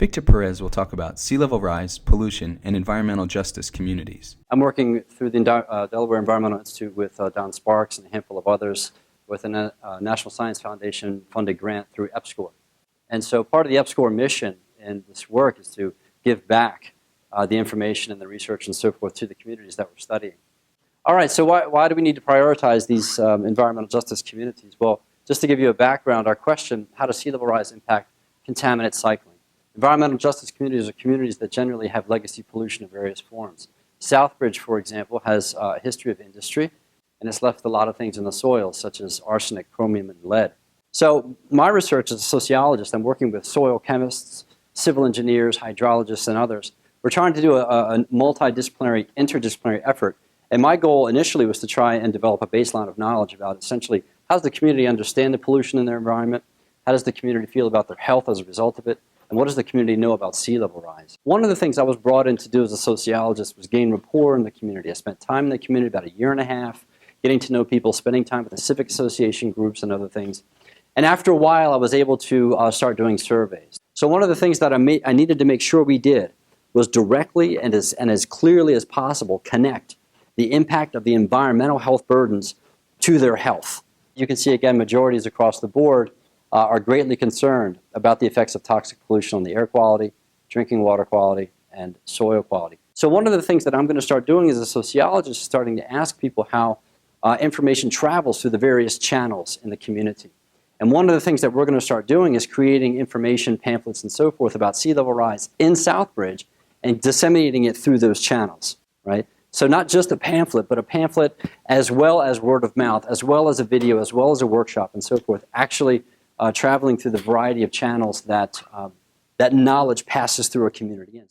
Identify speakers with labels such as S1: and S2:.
S1: Victor Perez will talk about sea level rise, pollution, and environmental justice communities.
S2: I'm working through the Delaware Environmental Institute with Don Sparks and a handful of others with a National Science Foundation funded grant through EPSCoR. And so part of the EPSCoR mission in this work is to give back the information and the research and so forth to the communities that we're studying. All right, so why do we need to prioritize these environmental justice communities? Well, just to give you a background, our question, how does sea level rise impact contaminant cycling? Environmental justice communities are communities that generally have legacy pollution of various forms. Southbridge, for example, has a history of industry, and it's left a lot of things in the soil, such as arsenic, chromium, and lead. So my research as a sociologist, I'm working with soil chemists, civil engineers, hydrologists, and others. We're trying to do a multidisciplinary, interdisciplinary effort, and my goal initially was to try and develop a baseline of knowledge about essentially how does the community understand the pollution in their environment, how does the community feel about their health as a result of it, and what does the community know about sea level rise? One of the things I was brought in to do as a sociologist was gain rapport in the community. I spent time in the community, about a year and a half, getting to know people, spending time with the civic association groups and other things. And after a while, I was able to start doing surveys. So one of the things that I needed to make sure we did was directly and as clearly as possible connect the impact of the environmental health burdens to their health. You can see, again, majorities across the board are greatly concerned about the effects of toxic pollution on the air quality, drinking water quality, and soil quality. So one of the things that I'm going to start doing as a sociologist is starting to ask people how information travels through the various channels in the community. And one of the things that we're going to start doing is creating information, pamphlets, and so forth about sea level rise in Southbridge and disseminating it through those channels, right? So not just a pamphlet, but a pamphlet as well as word of mouth, as well as a video, as well as a workshop, and so forth, actually traveling through the variety of channels that that knowledge passes through a community in.